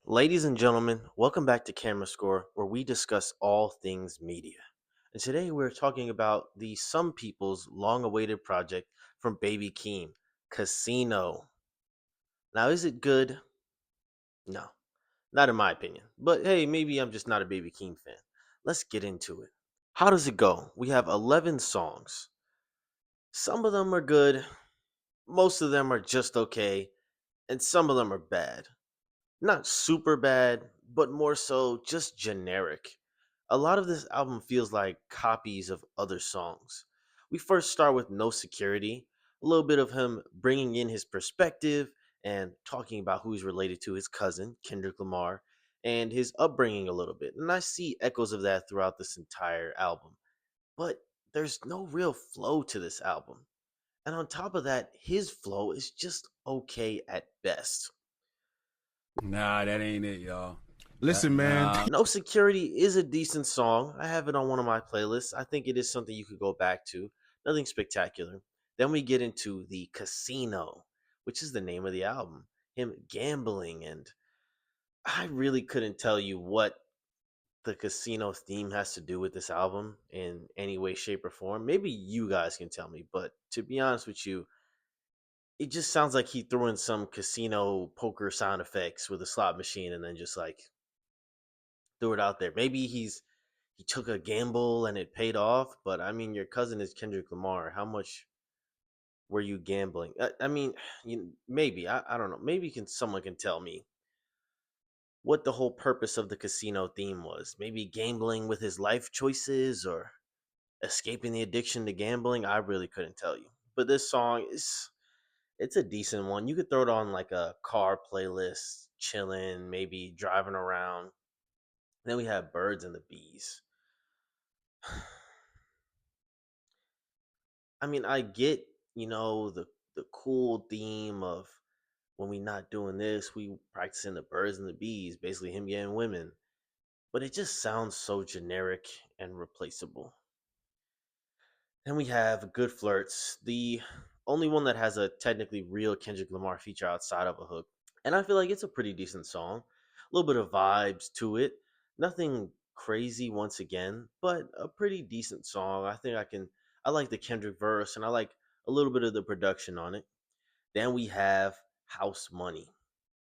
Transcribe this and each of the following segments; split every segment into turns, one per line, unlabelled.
Ladies and gentlemen, welcome back to Camerscore, where we discuss all things media. And today we're talking about the some people's long-awaited project from Baby Keem, Casino. Now, is it good? No, not in my opinion. But hey, maybe I'm just not a Baby Keem fan. Let's get into it. How does it go? We have 11 songs. Some of them are good, most of them are just okay, and some of them are bad. Not super bad, but more so just generic. A lot of this album feels like copies of other songs. We first start with No Security, a little bit of him bringing in his perspective and talking about who he's related to, his cousin, Kendrick Lamar, and his upbringing a little bit. And I see echoes of that throughout this entire album. But there's no real flow to this album. And on top of that, his flow is just okay at best.
Nah, that ain't it, y'all.
Listen, man.
Nah.
No Security is a decent song. I have it on one of my playlists. I think it is something you could go back to. Nothing spectacular. Then we get into the Casino, which is the name of the album. Him gambling, and I really couldn't tell you what the casino theme has to do with this album in any way, shape, or form. Maybe you guys can tell me, but to be honest with you, it just sounds like he threw in some casino poker sound effects with a slot machine and then just like threw it out there. Maybe he took a gamble and it paid off, but I mean, your cousin is Kendrick Lamar. How much were you gambling? I mean, maybe I don't know. Maybe someone can tell me what the whole purpose of the casino theme was. Maybe gambling with his life choices or escaping the addiction to gambling. I really couldn't tell you. But this song is it's a decent one. You could throw it on like a car playlist, chilling, maybe driving around. Then we have Birds and the Bees. I mean, I get, the cool theme of when we not doing this, we practicing the birds and the bees, basically him getting women. But it just sounds so generic and replaceable. Then we have Good Flirts, the only one that has a technically real Kendrick Lamar feature outside of a hook. And I feel like it's a pretty decent song. A little bit of vibes to it. Nothing crazy once again, but a pretty decent song. I like the Kendrick verse and I like a little bit of the production on it. Then we have House Money.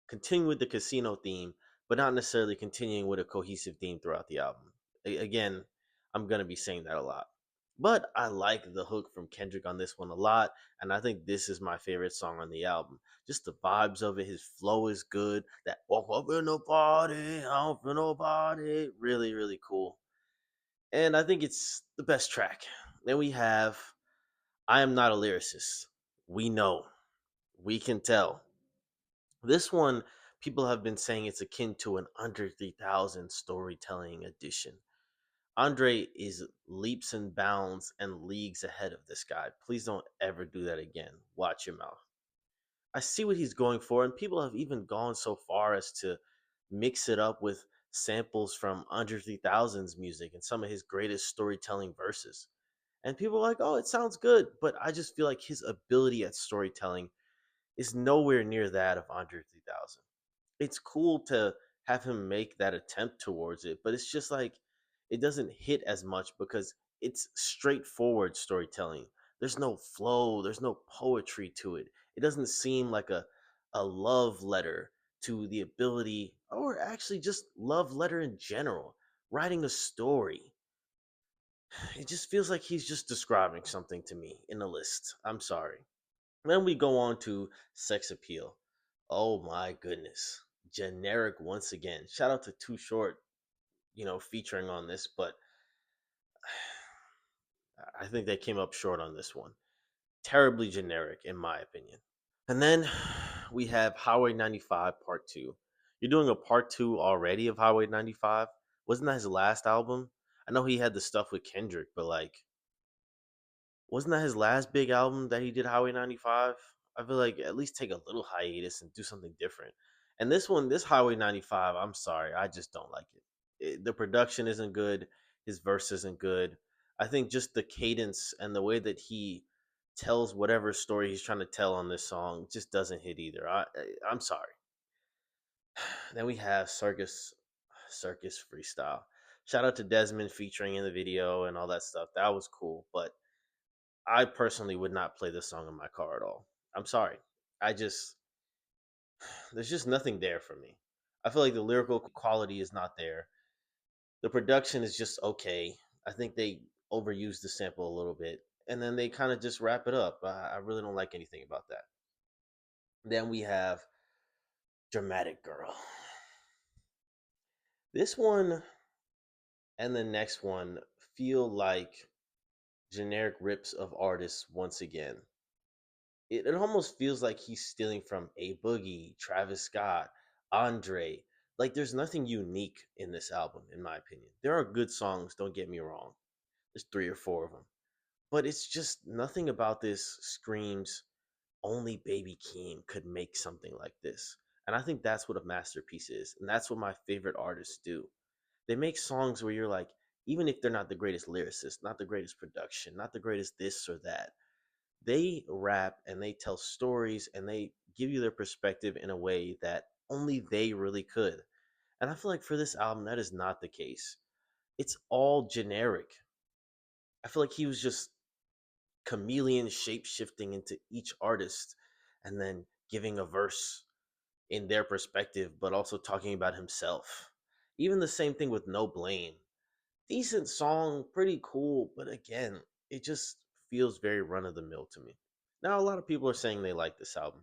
Continuing with the casino theme, but not necessarily continuing with a cohesive theme throughout the album. Again, I'm going to be saying that a lot. But I like the hook from Kendrick on this one a lot, and I think this is my favorite song on the album. Just the vibes of it, his flow is good. That walk up in the party, I don't feel nobody, really, really cool. And I think it's the best track. Then we have I Am Not a Lyricist. We know, we can tell. This one, people have been saying it's akin to an under 3000 storytelling edition. Andre is leaps and bounds and leagues ahead of this guy. Please don't ever do that again. Watch your mouth. I see what he's going for, and people have even gone so far as to mix it up with samples from Andre 3000's music and some of his greatest storytelling verses. And people are like, oh, it sounds good, but I just feel like his ability at storytelling is nowhere near that of Andre 3000. It's cool to have him make that attempt towards it, but it's just like it doesn't hit as much because it's straightforward storytelling. There's no flow, there's no poetry to it. It doesn't seem like a love letter to the ability or actually just love letter in general. Writing a story. It just feels like he's just describing something to me in a list. I'm sorry. Then we go on to Sex Appeal. Oh my goodness. Generic once again. Shout out to Too Short, featuring on this, but I think they came up short on this one. Terribly generic, in my opinion. And then we have Highway 95 Part 2. You're doing a Part 2 already of Highway 95? Wasn't that his last album? I know he had the stuff with Kendrick, but like, wasn't that his last big album that he did, Highway 95? I feel like at least take a little hiatus and do something different. And this one, this Highway 95, I'm sorry, I just don't like it. The production isn't good, his verse isn't good. I think just the cadence and the way that he tells whatever story he's trying to tell on this song just doesn't hit either. I'm sorry. Then we have Circus Freestyle. Shout out to Desmond featuring in the video and all that stuff. That was cool, but I personally would not play this song in my car at all. I'm sorry. I just there's just nothing there for me. I feel like the lyrical quality is not there. The production is just okay. I think they overused the sample a little bit, and then they kind of just wrap it up. I really don't like anything about that. Then we have Dramatic Girl. This one and the next one feel like generic rips of artists once again. It almost feels like he's stealing from A Boogie, Travis Scott, Andre. Like there's nothing unique in this album, in my opinion. There are good songs, don't get me wrong. There's three or four of them. But it's just nothing about this screams only Baby Keem could make something like this. And I think that's what a masterpiece is. And that's what my favorite artists do. They make songs where you're like, even if they're not the greatest lyricist, not the greatest production, not the greatest this or that, they rap and they tell stories and they give you their perspective in a way that only they really could. And I feel like for this album, that is not the case. It's all generic. I feel like he was just chameleon shape shifting into each artist and then giving a verse in their perspective, but also talking about himself. Even the same thing with No Blame. Decent song, pretty cool, but again, it just feels very run of the mill to me. Now, a lot of people are saying they like this album,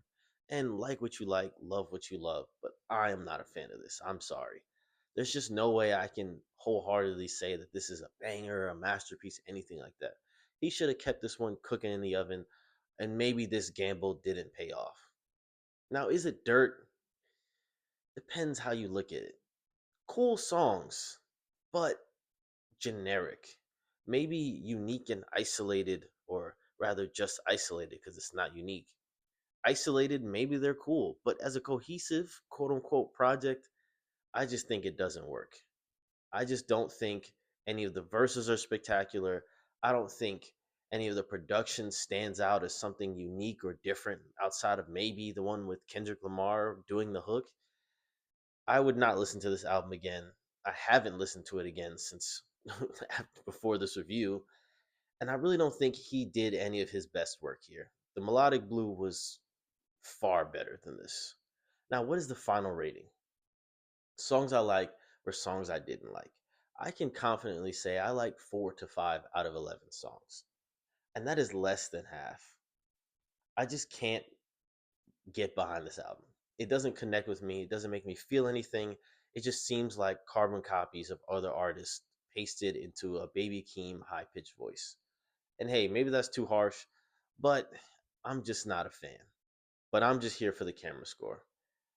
and like what you like, love what you love, but I am not a fan of this. I'm sorry. There's just no way I can wholeheartedly say that this is a banger, a masterpiece, anything like that. He should have kept this one cooking in the oven, and maybe this gamble didn't pay off. Now, is it dirt? Depends how you look at it. Cool songs, but generic. Maybe unique and isolated, or rather just isolated because it's not unique. Isolated, maybe they're cool, but as a cohesive, quote unquote, project, I just think it doesn't work. I just don't think any of the verses are spectacular. I don't think any of the production stands out as something unique or different outside of maybe the one with Kendrick Lamar doing the hook. I would not listen to this album again. I haven't listened to it again since before this review, and I really don't think he did any of his best work here. The Melodic Blue was far better than this. Now, what is the final rating? Songs I like or songs I didn't like. I can confidently say I like 4 to 5 out of 11 songs, and that is less than half. I just can't get behind this album. It doesn't connect with me. It doesn't make me feel anything. It just seems like carbon copies of other artists pasted into a Baby Keem high pitched voice. And hey, maybe that's too harsh, but I'm just not a fan. But I'm just here for the camera score.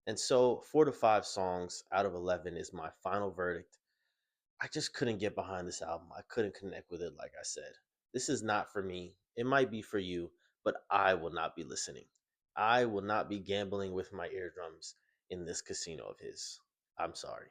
And so 4 to 5 songs out of 11 is my final verdict. I just couldn't get behind this album. I couldn't connect with it, like I said. This is not for me. It might be for you, but I will not be listening. I will not be gambling with my eardrums in this casino of his. I'm sorry.